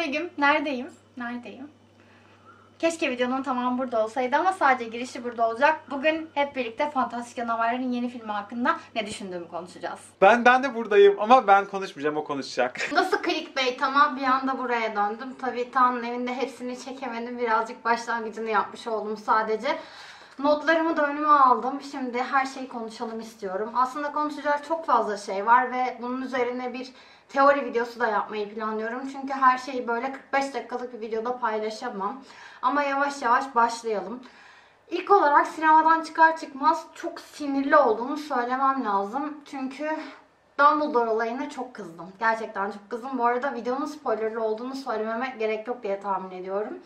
Begüm. Neredeyim? Neredeyim? Keşke videonun tamamı burada olsaydı ama sadece girişi burada olacak. Bugün hep birlikte Fantastik Canavarların yeni filmi hakkında ne düşündüğümü konuşacağız. Ben de buradayım ama ben konuşmayacağım, o konuşacak. Nasıl clickbait ama bir anda buraya döndüm. Tabii Tan'ın evinde hepsini çekemedim. Birazcık başlangıcını yapmış oldum sadece. Notlarımı da önüme aldım. Şimdi her şeyi konuşalım istiyorum. Aslında konuşacak çok fazla şey var ve bunun üzerine bir teori videosu da yapmayı planlıyorum. Çünkü her şeyi böyle 45 dakikalık bir videoda paylaşamam. Ama yavaş yavaş başlayalım. İlk olarak sinemadan çıkar çıkmaz çok sinirli olduğumu söylemem lazım. Çünkü Dumbledore olayına çok kızdım. Gerçekten çok kızdım. Bu arada videonun spoilerlı olduğunu söylememe gerek yok diye tahmin ediyorum.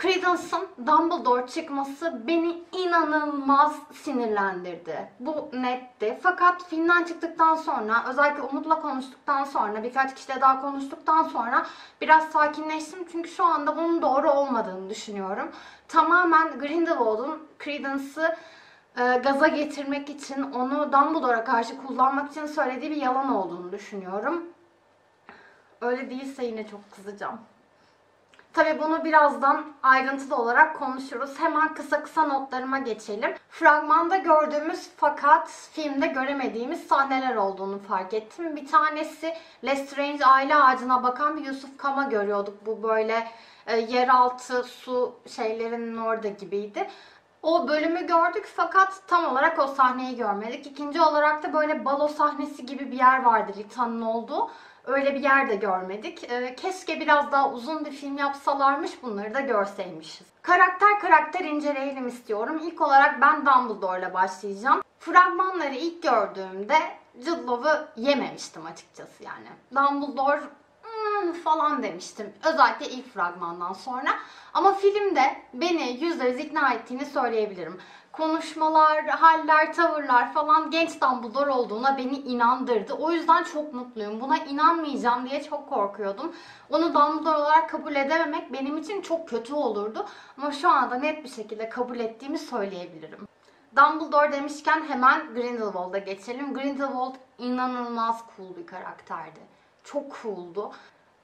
Credence'ın Dumbledore çıkması beni inanılmaz sinirlendirdi. Bu netti. Fakat filmden çıktıktan sonra, özellikle Umut'la konuştuktan sonra, birkaç kişiyle daha konuştuktan sonra biraz sakinleştim. Çünkü şu anda bunun doğru olmadığını düşünüyorum. Tamamen Grindelwald'un Credence'ı gaza getirmek için, onu Dumbledore'a karşı kullanmak için söylediği bir yalan olduğunu düşünüyorum. Öyle değilse yine çok kızacağım. Tabii bunu birazdan ayrıntılı olarak konuşuruz. Hemen kısa notlarıma geçelim. Fragmanda gördüğümüz fakat filmde göremediğimiz sahneler olduğunu fark ettim. Bir tanesi Lestrange aile ağacına bakan bir Yusuf Kama görüyorduk. Bu böyle yeraltı su şeylerinin orada gibiydi. O bölümü gördük fakat tam olarak o sahneyi görmedik. İkinci olarak da böyle balo sahnesi gibi bir yer vardı Rita'nın olduğu. Öyle bir yer de görmedik. Keşke biraz daha uzun bir film yapsalarmış, bunları da görseymişiz. Karakter inceleyelim istiyorum. İlk olarak ben Dumbledore'la başlayacağım. Fragmanları ilk gördüğümde Jude Law'ı yememiştim açıkçası yani. Dumbledore falan demiştim. Özellikle ilk fragmandan sonra. Ama filmde beni %100 ikna ettiğini söyleyebilirim. Konuşmalar, haller, tavırlar falan genç Dumbledore olduğuna beni inandırdı. O yüzden çok mutluyum. Buna inanmayacağım diye çok korkuyordum. Onu Dumbledore olarak kabul edememek benim için çok kötü olurdu. Ama şu anda net bir şekilde kabul ettiğimi söyleyebilirim. Dumbledore demişken hemen Grindelwald'a geçelim. Grindelwald inanılmaz cool bir karakterdi. Çok cool'du.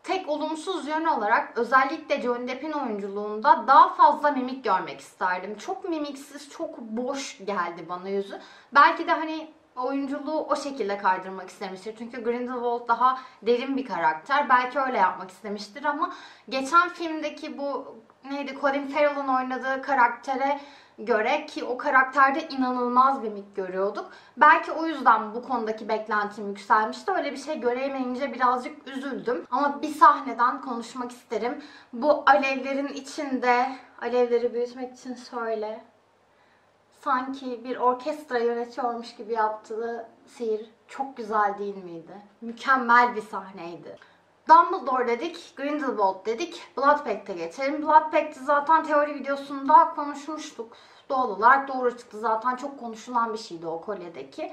Tek olumsuz yön olarak özellikle Johnny Depp'in oyunculuğunda daha fazla mimik görmek isterdim. Çok mimiksiz, çok boş geldi bana yüzü. Belki de hani oyunculuğu o şekilde kaydırmak istemiştir. Çünkü Grindelwald daha derin bir karakter. Belki öyle yapmak istemiştir ama geçen filmdeki bu Colin Farrell'ın oynadığı karaktere göre, ki o karakterde inanılmaz bir mimik görüyorduk. Belki o yüzden bu konudaki beklentim yükselmişti. Öyle bir şey göremeyince birazcık üzüldüm. Ama bir sahneden konuşmak isterim. Bu alevlerin içinde, alevleri büyütmek için şöyle, sanki bir orkestra yönetiyormuş gibi yaptığı sihir çok güzel değil miydi? Mükemmel bir sahneydi. Dumbledore dedik, Grindelwald dedik, Blood Pact'e geçelim. Blood Pact'i zaten teori videosunda konuşmuştuk. Doğal olarak doğru çıktı. Zaten çok konuşulan bir şeydi o kolyedeki.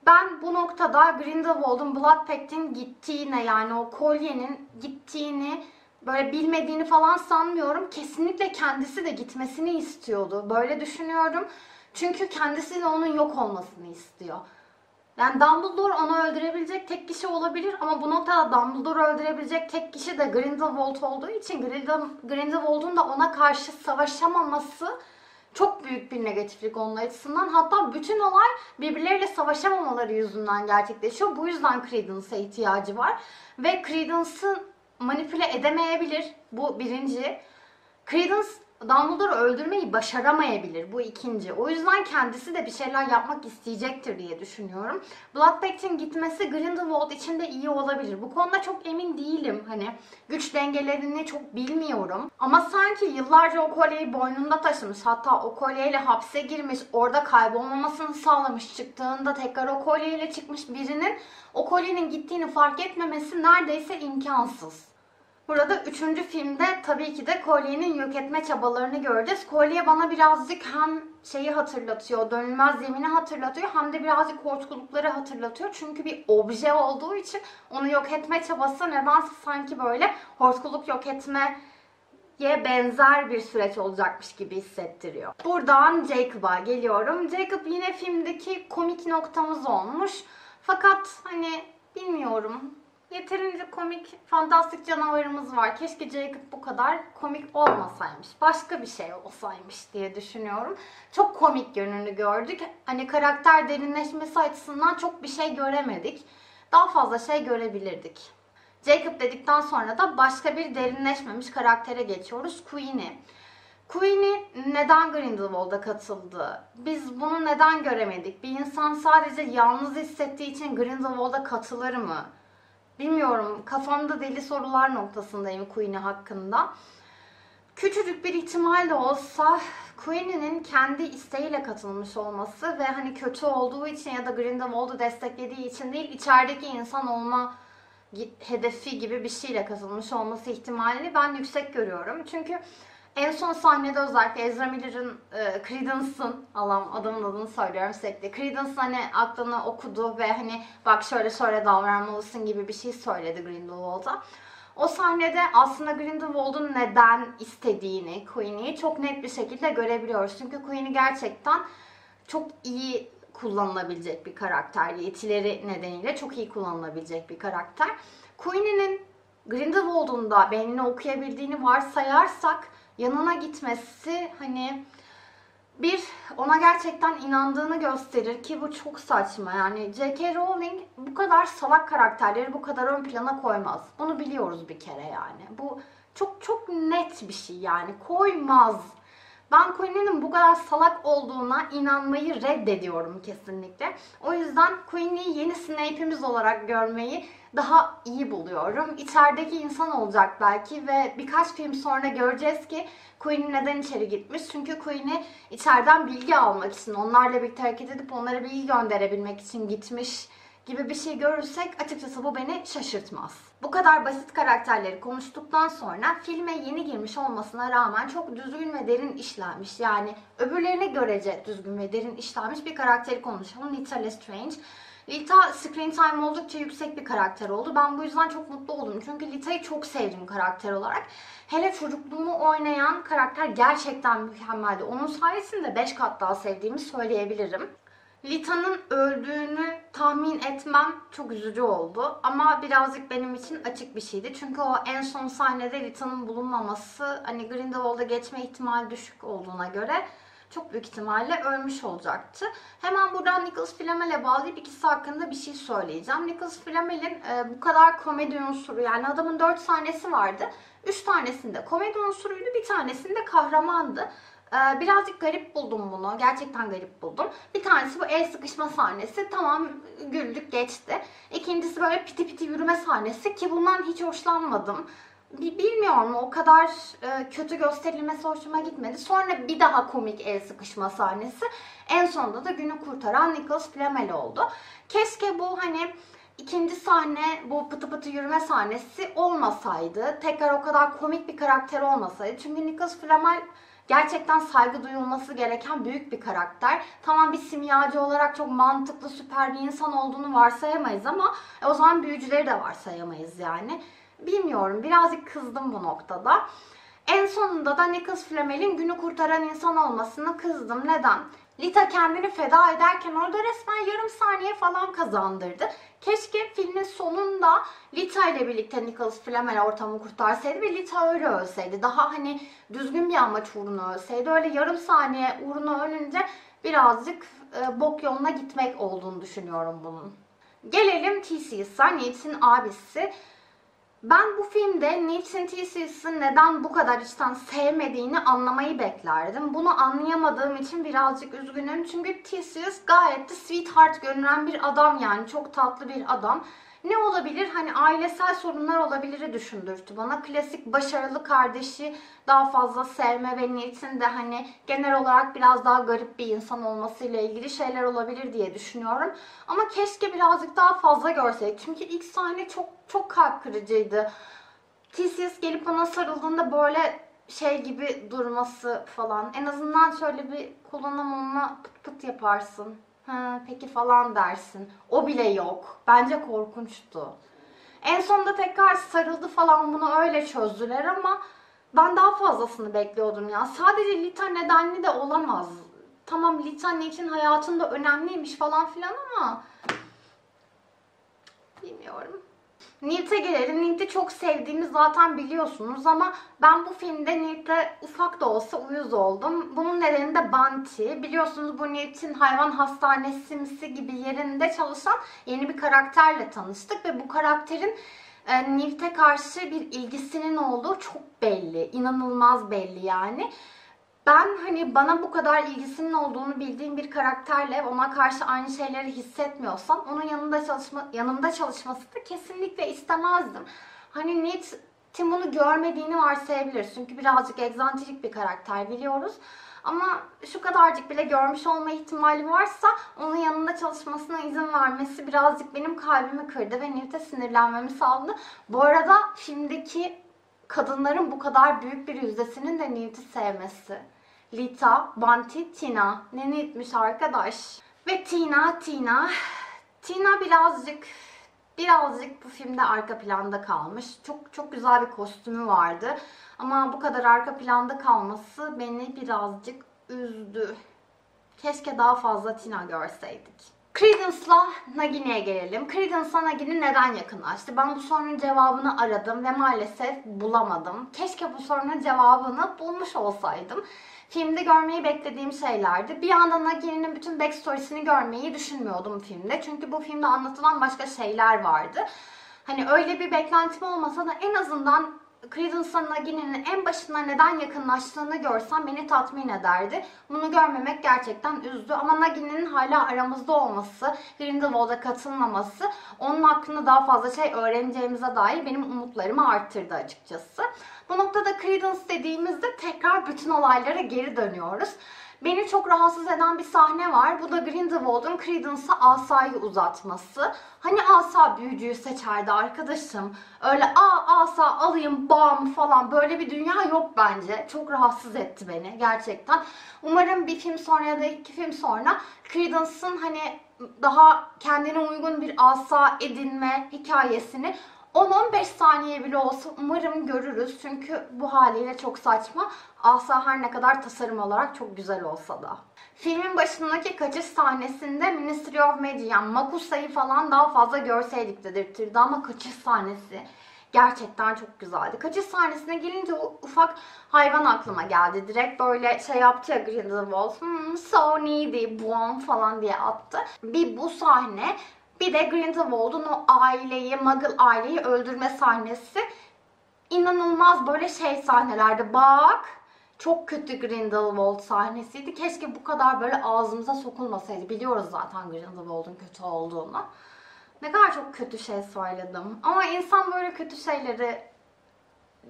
Ben bu noktada Grindelwald'un Blood Pact'in gittiğine, yani o kolyenin gittiğini böyle bilmediğini falan sanmıyorum. Kesinlikle kendisi de gitmesini istiyordu. Böyle düşünüyorum. Çünkü kendisi de onun yok olmasını istiyor. Yani Dumbledore onu öldürebilecek tek kişi olabilir ama bu noktada Dumbledore'u öldürebilecek tek kişi de Grindelwald olduğu için Grindelwald'un da ona karşı savaşamaması çok büyük bir negatiflik onun açısından. Hatta bütün olay birbirleriyle savaşamamaları yüzünden gerçekleşiyor. Bu yüzden Credence'a ihtiyacı var. Ve Credence'ı manipüle edemeyebilir. Bu birinci. Credence Dumbledore'u öldürmeyi başaramayabilir. Bu ikinci. O yüzden kendisi de bir şeyler yapmak isteyecektir diye düşünüyorum. Blood Pact'in gitmesi Grindelwald için de iyi olabilir. Bu konuda çok emin değilim. Hani güç dengelerini çok bilmiyorum. Ama sanki yıllarca o kolyeyi boynunda taşımış. Hatta o kolyeyle hapse girmiş. Orada kaybolmamasını sağlamış. Çıktığında tekrar o kolyeyle çıkmış birinin o kolyenin gittiğini fark etmemesi neredeyse imkansız. Burada 3. filmde tabii ki de kolyenin yok etme çabalarını göreceğiz. Kolye bana birazcık hem şeyi hatırlatıyor, dönülmez yemini hatırlatıyor, hem de birazcık hortkulukları hatırlatıyor. Çünkü bir obje olduğu için onu yok etme çabası nedense sanki böyle hortkuluk yok etmeye benzer bir süreç olacakmış gibi hissettiriyor. Buradan Jacob'a geliyorum. Jacob yine filmdeki komik noktamız olmuş. Fakat hani bilmiyorum. Yeterince komik, fantastik canavarımız var. Keşke Jacob bu kadar komik olmasaymış. Başka bir şey olsaymış diye düşünüyorum. Çok komik yönünü gördük. Hani karakter derinleşmesi açısından çok bir şey göremedik. Daha fazla şey görebilirdik. Jacob dedikten sonra da başka bir derinleşmemiş karaktere geçiyoruz. Queenie. Queenie neden Grindelwald'a katıldı? Biz bunu neden göremedik? Bir insan sadece yalnız hissettiği için Grindelwald'a katılır mı? Bilmiyorum. Kafamda deli sorular noktasındayım Queenie hakkında. Küçücük bir ihtimal de olsa Queenie'nin kendi isteğiyle katılmış olması ve hani kötü olduğu için ya da Grindelwald'u desteklediği için değil, içerideki insan olma hedefi gibi bir şeyle katılmış olması ihtimalini ben yüksek görüyorum. Çünkü en son sahnede özellikle Ezra Miller'ın Credence'ın, Allah'ım adamın adını söylüyorum sürekli. Credence hani aklını okudu ve hani bak şöyle şöyle davranmalısın gibi bir şey söyledi Grindelwald'a. O sahnede aslında Grindelwald'un neden istediğini, Queenie'yi çok net bir şekilde görebiliyoruz. Çünkü Queenie gerçekten çok iyi kullanılabilecek bir karakter. Yetileri nedeniyle çok iyi kullanılabilecek bir karakter. Queenie'nin Grindelwald'un da beynini okuyabildiğini varsayarsak yanına gitmesi hani bir, ona gerçekten inandığını gösterir ki bu çok saçma. Yani J.K. Rowling bu kadar salak karakterleri bu kadar ön plana koymaz. Bunu biliyoruz bir kere yani. Bu çok çok net bir şey yani. Koymaz. Ben Queenie'nin bu kadar salak olduğuna inanmayı reddediyorum kesinlikle. O yüzden Queenie'yi yeni Snape'imiz olarak görmeyi daha iyi buluyorum. İçerideki insan olacak belki ve birkaç film sonra göreceğiz ki Queenie neden içeri gitmiş. Çünkü Queenie içeriden bilgi almak için, onlarla birlikte hareket edip onlara bilgi gönderebilmek için gitmiş gibi bir şey görürsek açıkçası bu beni şaşırtmaz. Bu kadar basit karakterleri konuştuktan sonra filme yeni girmiş olmasına rağmen çok düzgün ve derin işlenmiş. Yani öbürlerine görece düzgün ve derin işlenmiş bir karakteri konuşalım. Lita Lestrange. Lita screen time oldukça yüksek bir karakter oldu. Ben bu yüzden çok mutlu oldum. Çünkü Lita'yı çok sevdim karakter olarak. Hele çocukluğumu oynayan karakter gerçekten mükemmeldi. Onun sayesinde 5 kat daha sevdiğimi söyleyebilirim. Lita'nın öldüğünü tahmin etmem çok üzücü oldu. Ama birazcık benim için açık bir şeydi. Çünkü o en son sahnede Lita'nın bulunmaması hani Grindelwald'a geçme ihtimali düşük olduğuna göre çok büyük ihtimalle ölmüş olacaktı. Hemen buradan Nicholas Flamel'e bağlayıp ikisi hakkında bir şey söyleyeceğim. Nicholas Flamel'in bu kadar komedi unsuru, yani adamın 4 sahnesi vardı. 3 tanesinde komedi unsuruydu, bir tanesinde kahramandı. Birazcık garip buldum bunu. Gerçekten garip buldum. Bir tanesi bu el sıkışma sahnesi. Tamam, güldük geçti. İkincisi böyle piti piti yürüme sahnesi ki bundan hiç hoşlanmadım. Bilmiyorum, o kadar kötü gösterilmesi hoşuma gitmedi. Sonra bir daha komik el sıkışma sahnesi. En sonunda da günü kurtaran Nicholas Flamel oldu. Keşke bu hani ikinci sahne, bu pıtı pıtı yürüme sahnesi olmasaydı. Tekrar o kadar komik bir karakter olmasaydı. Çünkü Nicholas Flamel gerçekten saygı duyulması gereken büyük bir karakter. Tamam, bir simyacı olarak çok mantıklı, süper bir insan olduğunu varsayamayız ama o zaman büyücüleri de varsayamayız yani. Bilmiyorum, birazcık kızdım bu noktada. En sonunda da Nicholas Flamel'in günü kurtaran insan olmasına kızdım. Neden? Lita kendini feda ederken orada resmen yarım saniye falan kazandırdı. Keşke filmin sonunda Lita ile birlikte Nicholas Flamel ortamı kurtarsaydı ve Lita öyle ölseydi. Daha hani düzgün bir amaç uğruna ölseydi. Öyle yarım saniye uğruna ölünce birazcık bok yoluna gitmek olduğunu düşünüyorum bunun. Gelelim Theseus'a, Newt'in abisi. Ben bu filmde Newt'in Theseus'ı neden bu kadar içten sevmediğini anlamayı beklerdim. Bunu anlayamadığım için birazcık üzgünüm. Çünkü Theseus gayet de sweetheart görünen bir adam, yani çok tatlı bir adam. Ne olabilir? Hani ailesel sorunlar olabilir düşündürtü bana. Klasik başarılı kardeşi daha fazla sevme ve Newt'in de hani genel olarak biraz daha garip bir insan olmasıyla ilgili şeyler olabilir diye düşünüyorum. Ama keşke birazcık daha fazla görseydik. Çünkü ilk sahne çok kalp kırıcıydı. Theseus gelip ona sarıldığında böyle şey gibi durması falan. En azından şöyle bir kullanım, onunla pıt pıt yaparsın. Ha, peki falan dersin. O bile yok. Bence korkunçtu. En sonunda tekrar sarıldı falan, bunu öyle çözdüler ama ben daha fazlasını bekliyordum ya. Sadece Lita nedenli de olamaz. Tamam, Lita için hayatında önemliymiş falan filan ama bilmiyorum. Newt'e gelelim. Newt'i çok sevdiğimi zaten biliyorsunuz ama ben bu filmde Newt'le ufak da olsa uyuz oldum. Bunun nedeni de Bunty. Biliyorsunuz bu Newt'in hayvan hastanesimsi gibi yerinde çalışan yeni bir karakterle tanıştık ve bu karakterin Newt'e karşı bir ilgisinin olduğu çok belli. İnanılmaz belli yani. Ben hani bana bu kadar ilgisinin olduğunu bildiğim bir karakterle ona karşı aynı şeyleri hissetmiyorsam onun yanımda çalışması da kesinlikle istemezdim. Hani Newt'in bunu görmediğini varsayabilir. Çünkü birazcık egzantrik bir karakter biliyoruz. Ama şu kadarcık bile görmüş olma ihtimali varsa onun yanında çalışmasına izin vermesi birazcık benim kalbimi kırdı ve Newt'e sinirlenmemi sağladı. Bu arada filmdeki kadınların bu kadar büyük bir yüzdesinin de Newt'i sevmesi. Lita, Bunty, Tina. Ne nitmiş arkadaş. Ve Tina birazcık bu filmde arka planda kalmış. Çok güzel bir kostümü vardı. Ama bu kadar arka planda kalması beni birazcık üzdü. Keşke daha fazla Tina görseydik. Credence'la Nagini'ye gelelim. Credence'la Nagini neden yakınlaştı? Ben bu sorunun cevabını aradım ve maalesef bulamadım. Keşke bu sorunun cevabını bulmuş olsaydım. Filmde görmeyi beklediğim şeylerdi. Bir yandan Nagini'nin bütün backstory'sini görmeyi düşünmüyordum filmde. Çünkü bu filmde anlatılan başka şeyler vardı. Hani öyle bir beklentim olmasa da en azından Credence'la Nagini'nin en başında neden yakınlaştığını görsem beni tatmin ederdi. Bunu görmemek gerçekten üzdü. Ama Nagini'nin hala aramızda olması, Grindelwald'a katılmaması, onun hakkında daha fazla şey öğreneceğimize dair benim umutlarımı arttırdı açıkçası. Bu noktada Credence dediğimizde tekrar bütün olaylara geri dönüyoruz. Beni çok rahatsız eden bir sahne var. Bu da Grindelwald'un Credence'a asayı uzatması. Hani asa büyücüyü seçerdi arkadaşım. Öyle asa alayım bam falan böyle bir dünya yok bence. Çok rahatsız etti beni gerçekten. Umarım bir film sonra ya da 2 film sonra Credence'ın hani daha kendine uygun bir asa edinme hikayesini 10-15 saniye bile olsa umarım görürüz. Çünkü bu haliyle çok saçma. Asa her ne kadar tasarım olarak çok güzel olsa da. Filmin başındaki kaçış sahnesinde Ministry of Magie yani Makusa'yı falan daha fazla görseydik dedirtirdi ama kaçış sahnesi gerçekten çok güzeldi. Kaçış sahnesine gelince o ufak hayvan aklıma geldi. Direkt böyle şey yaptı ya Grindelwald. So needy, boom falan diye attı. Bir bu sahne. Bir de Grindelwald'un o aileyi, Muggle aileyi öldürme sahnesi inanılmaz böyle şey sahnelerde. Bak çok kötü Grindelwald sahnesiydi. Keşke bu kadar böyle ağzımıza sokulmasaydı. Biliyoruz zaten Grindelwald'un kötü olduğunu. Ne kadar çok kötü şey söyledim. Ama insan böyle kötü şeyleri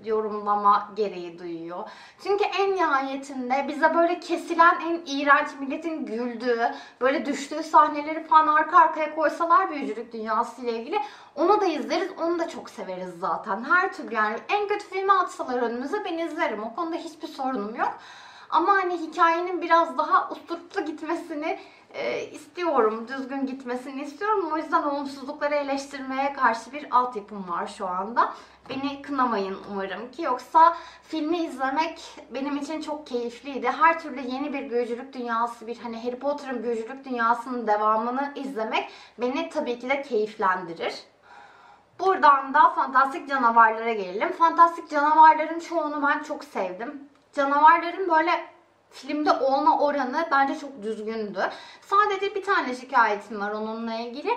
yorumlama gereği duyuyor. Çünkü en nihayetinde bize böyle kesilen en iğrenç milletin güldüğü, böyle düştüğü sahneleri falan arka arkaya koysalar büyücülük dünyası ile ilgili onu da izleriz, onu da çok severiz zaten. Her türlü yani en kötü filmi atsalar önümüze ben izlerim. O konuda hiçbir sorunum yok. Ama hani hikayenin biraz daha usturuplu gitmesini istiyorum. Düzgün gitmesini istiyorum. O yüzden olumsuzlukları eleştirmeye karşı bir altyapım var şu anda. Beni kınamayın umarım ki. Yoksa filmi izlemek benim için çok keyifliydi. Her türlü yeni bir büyücülük dünyası, bir hani Harry Potter'ın büyücülük dünyasının devamını izlemek beni tabii ki de keyiflendirir. Buradan da fantastik canavarlara gelelim. Fantastik canavarların çoğunu ben çok sevdim. Canavarların böyle filmde olma oranı bence çok düzgündü. Sadece bir tane şikayetim var onunla ilgili.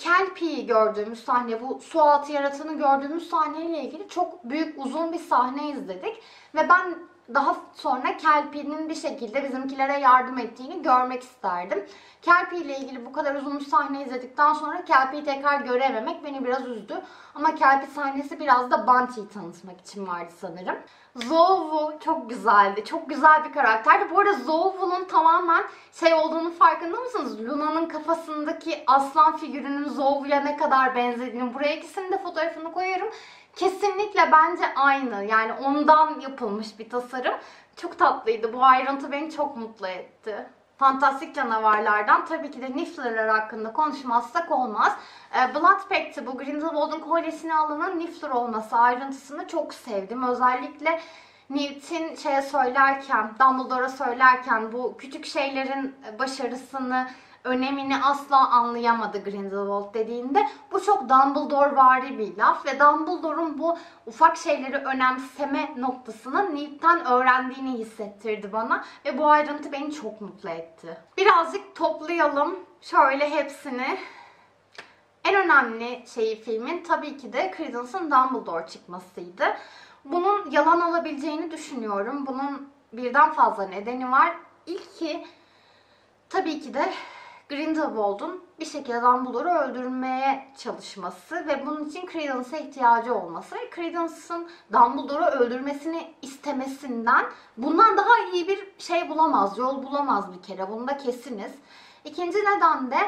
Kelpie'yi gördüğümüz sahne, bu sualtı yaratanı gördüğümüz sahneyle ilgili çok büyük uzun bir sahne izledik. Ve ben daha sonra Kelpie'nin bir şekilde bizimkilere yardım ettiğini görmek isterdim. Kelpie ile ilgili bu kadar uzun bir sahne izledikten sonra Kelpie'yi tekrar görememek beni biraz üzdü. Ama Kelpie sahnesi biraz da Bunty'yi tanıtmak için vardı sanırım. Zovu çok güzeldi. Çok güzel bir karakterdi. Bu arada Zovu'nun tamamen şey olduğunu farkında mısınız? Luna'nın kafasındaki aslan figürünün Zovu'ya ne kadar benzediğini. Buraya ikisinin de fotoğrafını koyarım. Kesinlikle bence aynı. Yani ondan yapılmış bir tasarım. Çok tatlıydı. Bu ayrıntı beni çok mutlu etti. Fantastik canavarlardan tabii ki de Niffler'lar hakkında konuşmazsak olmaz. Blood Pact'ı, bu Grindelwald'un kolyesine alınan Niffler olması ayrıntısını çok sevdim. Özellikle Newt'in Dumbledore'a söylerken bu küçük şeylerin başarısını önemini asla anlayamadı Grindelwald dediğinde. Bu çok Dumbledore'vari bir laf ve Dumbledore'un bu ufak şeyleri önemseme noktasını Newt'ten öğrendiğini hissettirdi bana ve bu ayrıntı beni çok mutlu etti. Birazcık toplayalım şöyle hepsini. En önemli şeyi filmin tabii ki de Credence'ın Dumbledore çıkmasıydı. Bunun yalan olabileceğini düşünüyorum. Bunun birden fazla nedeni var. İlki tabii ki de Grindelwald'un bir şekilde Dumbledore'u öldürmeye çalışması ve bunun için Credence'a ihtiyacı olması ve Credence'ın Dumbledore'u öldürmesini istemesinden bundan daha iyi bir şey bulamaz, yol bulamaz bir kere. Bunda kesiniz. İkinci neden de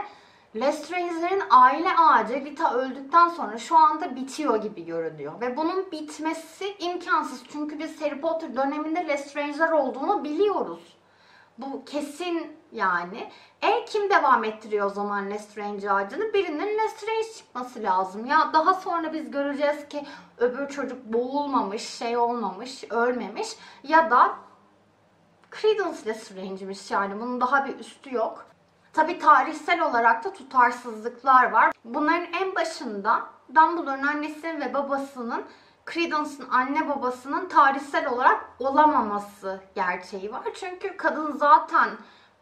Lestrange'lerin aile ağacı Lita öldükten sonra şu anda bitiyor gibi görünüyor. Ve bunun bitmesi imkansız. Çünkü biz Harry Potter döneminde Lestrange'ler olduğunu biliyoruz. Bu kesin yani. Kim devam ettiriyor o zaman Lestrange ağacını? Birinin Lestrange çıkması lazım. Ya daha sonra biz göreceğiz ki öbür çocuk boğulmamış, şey olmamış, ölmemiş. Ya da Credence Lestrange'miş yani. Bunun daha bir üstü yok. Tabii tarihsel olarak da tutarsızlıklar var. Bunların en başında Dumbledore'un annesinin ve babasının Credence'ın anne babasının tarihsel olarak olamaması gerçeği var. Çünkü kadın zaten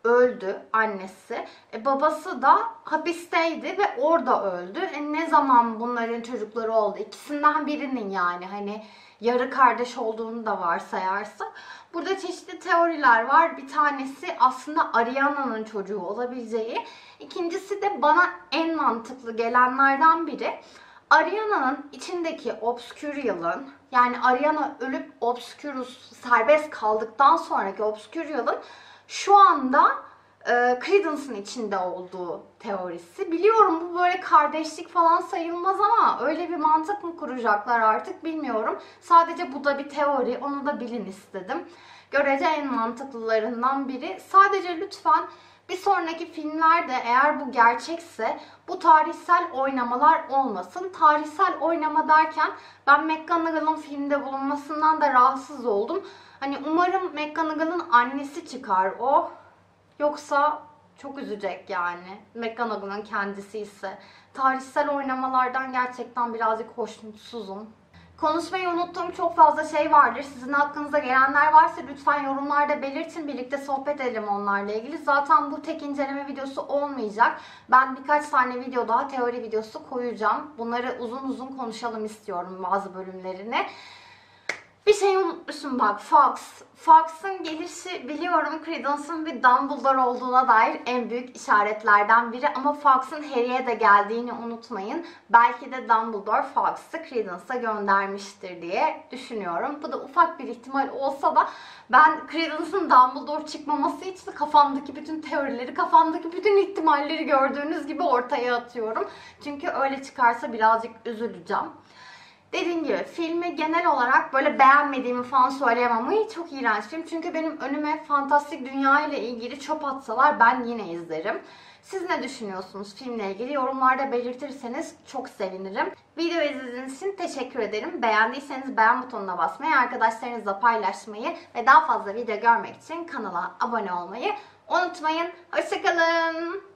öldü, annesi. Babası da hapisteydi ve orada öldü. Ne zaman bunların çocukları oldu? İkisinden birinin yani hani yarı kardeş olduğunu da varsayarsak. Burada çeşitli teoriler var. Bir tanesi aslında Ariana'nın çocuğu olabileceği. İkincisi de bana en mantıklı gelenlerden biri. Ariana'nın içindeki Obscurial'ın yani Ariana ölüp Obscurus serbest kaldıktan sonraki Obscurial'ın şu anda Credence'ın içinde olduğu teorisi. Biliyorum bu böyle kardeşlik falan sayılmaz ama öyle bir mantık mı kuracaklar artık bilmiyorum. Sadece bu da bir teori, onu da bilin istedim. Görece en mantıklılarından biri. Sadece lütfen bir sonraki filmlerde eğer bu gerçekse bu tarihsel oynamalar olmasın. Tarihsel oynama derken ben McGonagall'ın filmde bulunmasından da rahatsız oldum. Hani umarım McGonagall'ın annesi çıkar o. Yoksa çok üzecek yani. McGonagall'ın kendisi ise. Tarihsel oynamalardan gerçekten birazcık hoşnutsuzum. Konuşmayı unuttuğum çok fazla şey vardır. Sizin aklınıza gelenler varsa lütfen yorumlarda belirtin. Birlikte sohbet edelim onlarla ilgili. Zaten bu tek inceleme videosu olmayacak. Ben birkaç tane video daha teori videosu koyacağım. Bunları uzun uzun konuşalım istiyorum bazı bölümlerini. Bir şey unutmuşum bak, Fawkes. Fawkes'ın gelişi biliyorum Credence'ın bir Dumbledore olduğuna dair en büyük işaretlerden biri ama Fawkes'ın Harry'e de geldiğini unutmayın. Belki de Dumbledore Fawkes'ı Credence'a göndermiştir diye düşünüyorum. Bu da ufak bir ihtimal olsa da ben Credence'ın Dumbledore çıkmaması için kafamdaki bütün teorileri, kafamdaki bütün ihtimalleri gördüğünüz gibi ortaya atıyorum. Çünkü öyle çıkarsa birazcık üzüleceğim. Dediğim gibi filmi genel olarak böyle beğenmediğimi falan söyleyemem ama çok iğrenç film. Çünkü benim önüme fantastik dünya ile ilgili çöp atsalar ben yine izlerim. Siz ne düşünüyorsunuz filmle ilgili? Yorumlarda belirtirseniz çok sevinirim. Videoyu izlediğiniz için teşekkür ederim. Beğendiyseniz beğen butonuna basmayı, arkadaşlarınızla paylaşmayı ve daha fazla video görmek için kanala abone olmayı unutmayın. Hoşçakalın.